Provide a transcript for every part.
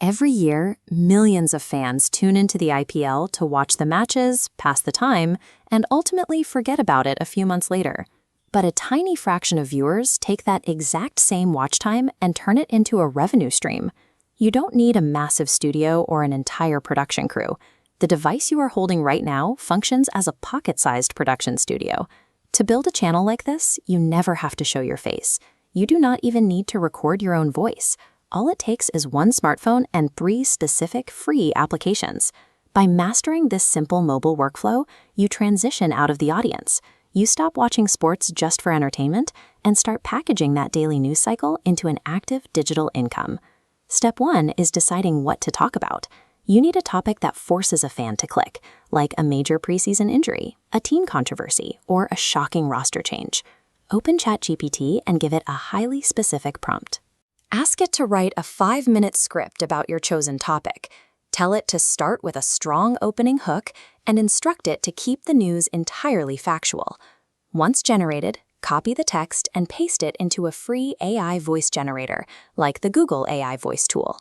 Every year, millions of fans tune into the IPL to watch the matches, pass the time, and ultimately forget about it a few months later. But a tiny fraction of viewers take that exact same watch time and turn it into a revenue stream. You don't need a massive studio or an entire production crew. The device you are holding right now functions as a pocket-sized production studio. To build a channel like this, you never have to show your face. You do not even need to record your own voice. All it takes is one smartphone and 3 specific free applications. By mastering this simple mobile workflow, you transition out of the audience. You stop watching sports just for entertainment and start packaging that daily news cycle into an active digital income. Step 1 is deciding what to talk about. You need a topic that forces a fan to click, like a major preseason injury, a team controversy, or a shocking roster change. Open ChatGPT and give it a highly specific prompt. Ask it to write a 5-minute script about your chosen topic. Tell it to start with a strong opening hook and instruct it to keep the news entirely factual. Once generated, copy the text and paste it into a free AI voice generator, like the Google AI Voice tool.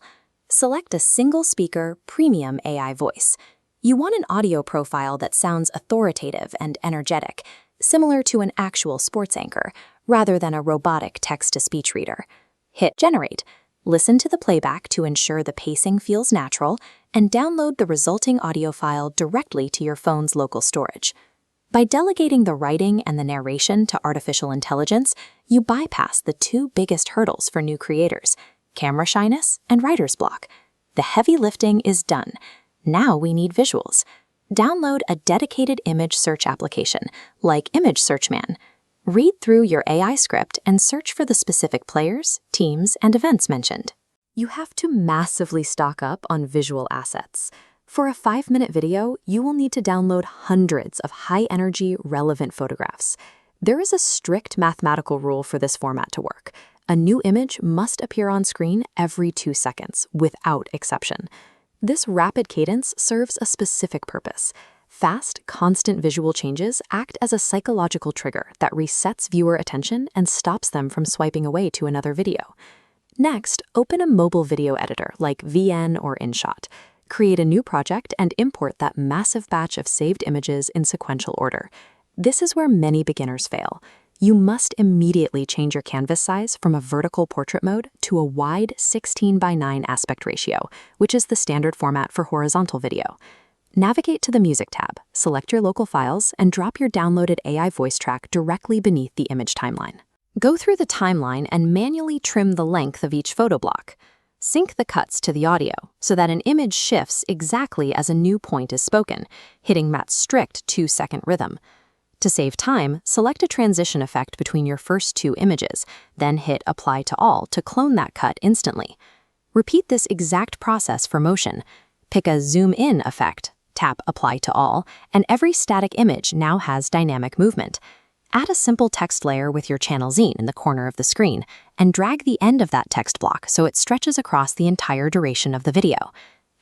Select a single-speaker, premium AI voice. You want an audio profile that sounds authoritative and energetic, similar to an actual sports anchor, rather than a robotic text-to-speech reader. Hit Generate. Listen to the playback to ensure the pacing feels natural, and download the resulting audio file directly to your phone's local storage. By delegating the writing and the narration to artificial intelligence, you bypass the 2 biggest hurdles for new creators: camera shyness and writer's block. The heavy lifting is done. Now we need visuals. Download a dedicated image search application, like Image Search Man. Read through your AI script and search for the specific players, teams, and events mentioned. You have to massively stock up on visual assets. For a 5-minute video, you will need to download hundreds of high-energy, relevant photographs. There is a strict mathematical rule for this format to work. A new image must appear on screen every 2 seconds, without exception. This rapid cadence serves a specific purpose. Fast, constant visual changes act as a psychological trigger that resets viewer attention and stops them from swiping away to another video. Next, open a mobile video editor like VN or InShot. Create a new project and import that massive batch of saved images in sequential order. This is where many beginners fail. You must immediately change your canvas size from a vertical portrait mode to a wide 16:9 aspect ratio, which is the standard format for horizontal video. Navigate to the Music tab, select your local files, and drop your downloaded AI voice track directly beneath the image timeline. Go through the timeline and manually trim the length of each photo block. Sync the cuts to the audio so that an image shifts exactly as a new point is spoken, hitting that strict 2-second rhythm. To save time, select a transition effect between your first 2 images, then hit Apply to All to clone that cut instantly. Repeat this exact process for motion. Pick a Zoom In effect, tap Apply to All, and every static image now has dynamic movement. Add a simple text layer with your channel zine in the corner of the screen, and drag the end of that text block so it stretches across the entire duration of the video.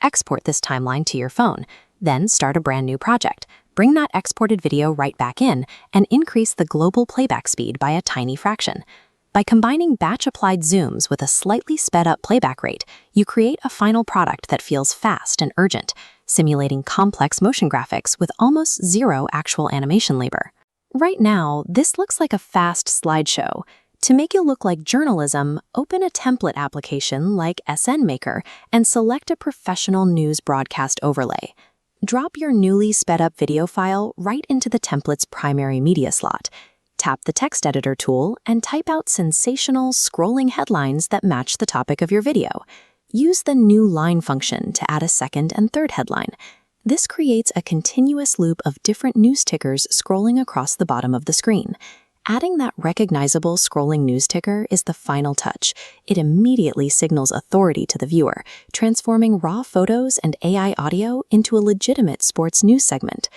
Export this timeline to your phone, then start a brand new project. Bring that exported video right back in and increase the global playback speed by a tiny fraction. By combining batch-applied zooms with a slightly sped-up playback rate, you create a final product that feels fast and urgent, simulating complex motion graphics with almost 0 actual animation labor. Right now, this looks like a fast slideshow. To make it look like journalism, open a template application like SN Maker and select a professional news broadcast overlay. Drop your newly sped-up video file right into the template's primary media slot. Tap the text editor tool and type out sensational, scrolling headlines that match the topic of your video. Use the new line function to add a second and third headline. This creates a continuous loop of different news tickers scrolling across the bottom of the screen. Adding that recognizable scrolling news ticker is the final touch. It immediately signals authority to the viewer, transforming raw photos and AI audio into a legitimate sports news segment.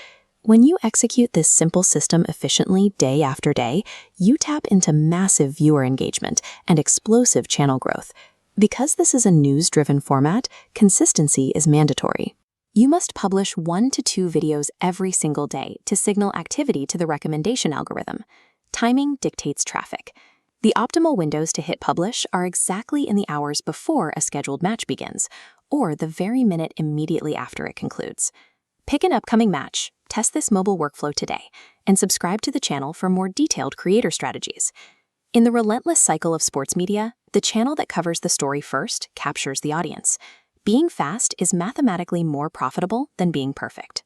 When you execute this simple system efficiently day after day, you tap into massive viewer engagement and explosive channel growth. Because this is a news-driven format, consistency is mandatory. You must publish 1 to 2 videos every single day to signal activity to the recommendation algorithm. Timing dictates traffic. The optimal windows to hit publish are exactly in the hours before a scheduled match begins, or the very minute immediately after it concludes. Pick an upcoming match, test this mobile workflow today, and subscribe to the channel for more detailed creator strategies. In the relentless cycle of sports media, the channel that covers the story first captures the audience. Being fast is mathematically more profitable than being perfect.